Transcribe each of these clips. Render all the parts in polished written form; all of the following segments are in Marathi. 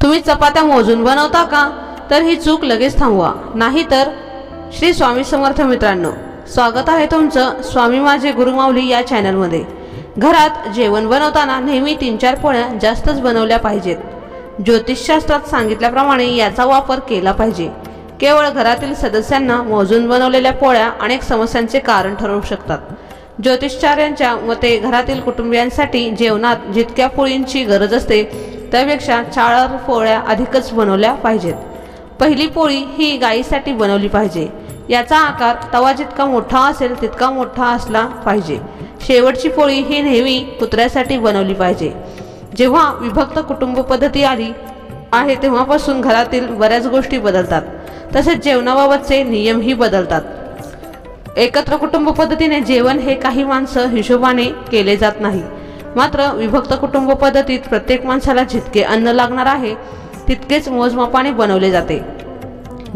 तुम्ही चपात्या मोजून बनवता का? तर ही चूक लगेच थांबवा, नाहीतर श्री स्वामी समर्थ मित्रांनो, स्वागत आहे तुमचं स्वामी माझे गुरुमाऊली या चॅनलमध्ये। घरात जेवण बनवताना नेहमी 3-4 पोळ्या जास्तच बनवल्या पाहिजेत। ज्योतिषशास्त्रात सांगितल्याप्रमाणे याचा वापर केला पाहिजे। केवळ घरातील सदस्यांना मोजून बनवलेल्या पोळ्या अनेक समस्यांचे कारण ठरू शकतात। ज्योतिषाचार्यांच्या मते घरातील कुटुंबियांसाठी जेवणात जितक्या पोळींची गरज असते त्यापेक्षा 4 पोळ्या अधिकच बनवल्या पाहिजेत। पहिली पोळी ही गायीसाठी बनवली पाहिजे। याचा आकार तवा जितका मोठा असेल तितका मोठा असला पाहिजे। शेवटची पोळी ही नेहमी कुत्र्यासाठी बनवली पाहिजे। जेव्हा विभक्त कुटुंब पद्धती आली आहे तेव्हापासून घरातील बऱ्याच गोष्टी बदलतात, तसेच जेवणाबाबतचे नियमही बदलतात। एकत्र कुटुंब पद्धतीने जेवण हे काही माणसं हिशोबाने केले जात नाही, मात्र विभक्त कुटुंब पद्धतीत प्रत्येक माणसाला जितके अन्न लागणार आहे तितकेच मोजमापाने बनवले जाते।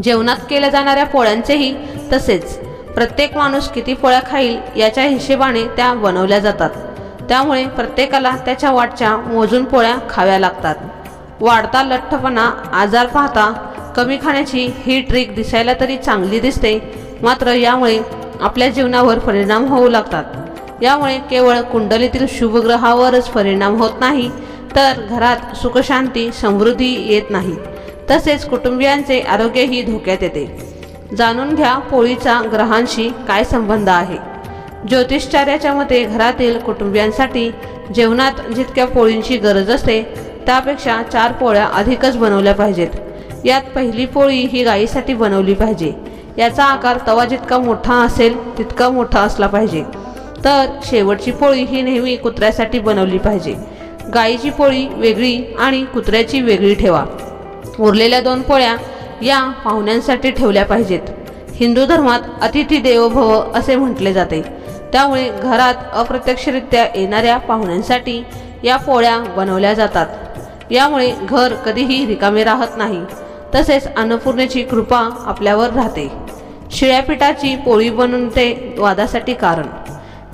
जेवणात केल्या जाणाऱ्या पोळ्यांचेही तसेच। प्रत्येक माणूस किती पोळ्या खाईल याच्या हिशेबाने त्या बनवल्या जातात। त्यामुळे प्रत्येकाला त्याच्या वाटच्या मोजून पोळ्या खाव्या लागतात। वाढता लठ्ठपणा, आजार पाहता कमी खाण्याची ही ट्रिक दिसायला तरी चांगली दिसते, मात्र यामुळे आपल्या जीवनावर परिणाम होऊ लागतात। यामुळे केवळ कुंडलीतील शुभ ग्रहावरच परिणाम होत नाही, तर घरात सुखशांती समृद्धी येत नाही, तसेच कुटुंबियांचे आरोग्यही धोक्यात येते। जाणून घ्या पोळीचा ग्रहांशी काय संबंध आहे। ज्योतिषाचार्याच्या मते घरातील कुटुंबियांसाठी जेवणात जितक्या पोळींची गरज असते त्यापेक्षा 4 पोळ्या अधिकच बनवल्या पाहिजेत। यात पहिली पोळी ही गायीसाठी बनवली पाहिजे। याचा आकार तवा जितका मोठा असेल तितका मोठा असला पाहिजे। तर शेवटची पोळी ही नेहमी कुत्र्यासाठी बनवली पाहिजे। गायीची पोळी वेगळी आणि कुत्र्याची वेगळी ठेवा। उरलेल्या 2 पोळ्या या पाहुण्यांसाठी ठेवल्या पाहिजेत। हिंदू धर्मात अतिथी देवो भव असे म्हटले जाते, त्यामुळे घरात अप्रत्यक्षरित्या येणाऱ्या पाहुण्यांसाठी या पोळ्या बनवल्या जातात। यामुळे घर कधीही रिकामे राहत नाही, तसेच अन्नपूर्णेची कृपा आपल्यावर राहते। शिळ्या पिठाची पोळी बनवते वादासाठी कारण।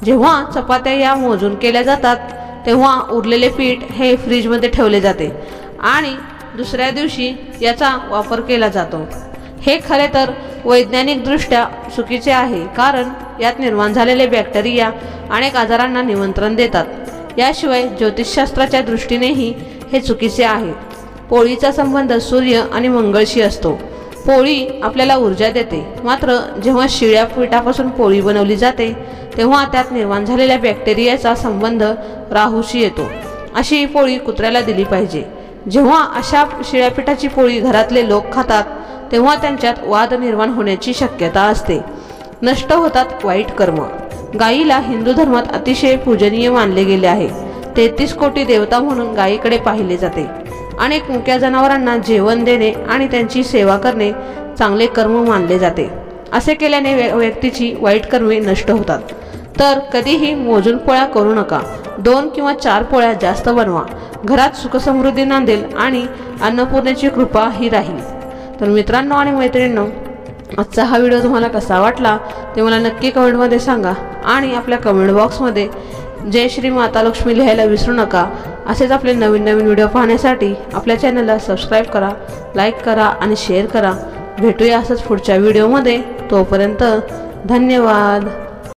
जेव्हा चपात्या या मोजून केल्या जातात तेव्हा उरलेले पीठ हे फ्रीजमध्ये ठेवले जाते आणि दुसऱ्या दिवशी याचा वापर केला जातो। हे खरे तर वैज्ञानिकदृष्ट्या चुकीचे आहे, कारण यात निर्माण झालेले बॅक्टेरिया अनेक आजारांना निमंत्रण देतात। याशिवाय ज्योतिषशास्त्राच्या दृष्टीनेही हे चुकीचे आहे। पोळीचा संबंध सूर्य आणि मंगळशी असतो। पोळी आपल्याला ऊर्जा देते, मात्र जेव्हा शिळ्या पिठापासून पोळी बनवली जाते तेव्हा त्यात निर्माण झालेल्या बॅक्टेरियाचा संबंध राहूशी येतो। अशी पोळी कुत्र्याला दिली पाहिजे। जेव्हा अशा शिळ्या पिठाची पोळी घरातले लोक खातात तेव्हा त्यांच्यात वाद निर्माण होण्याची शक्यता असते। नष्ट होतात वाईट कर्म। गायीला हिंदू धर्मात अतिशय पूजनीय मानले गेले आहे। 33 कोटी देवता म्हणून गायीकडे पाहिले जाते। अनेक मुक्या जनावरांना जेवण देणे आणि त्यांची सेवा करणे चांगले कर्म मानले जाते। असे केल्याने व्यक्तीची वाईट कर्मे नष्ट होतात। तर कधीही मोजून पोळ्या करू नका। 2 किंवा 4 पोळ्या जास्त बनवा। घरात सुखसमृद्धी नांदेल आणि अन्नपूर्णेची कृपा ही राहील। तर मित्रांनो आणि मैत्रिणींनो, आजचा हा व्हिडिओ तुम्हाला कसा वाटला ते मला नक्की कमेंटमध्ये सांगा आणि आपल्या कमेंट बॉक्समध्ये जय श्री माता लक्ष्मी लिहायला विसरू नका। असेच आपले नवीन व्हिडिओ पाहण्यासाठी आपल्या चॅनलला सबस्क्राईब करा, लाईक करा आणि शेअर करा। भेटूया असंच पुढच्या व्हिडिओमध्ये। तोपर्यंत धन्यवाद।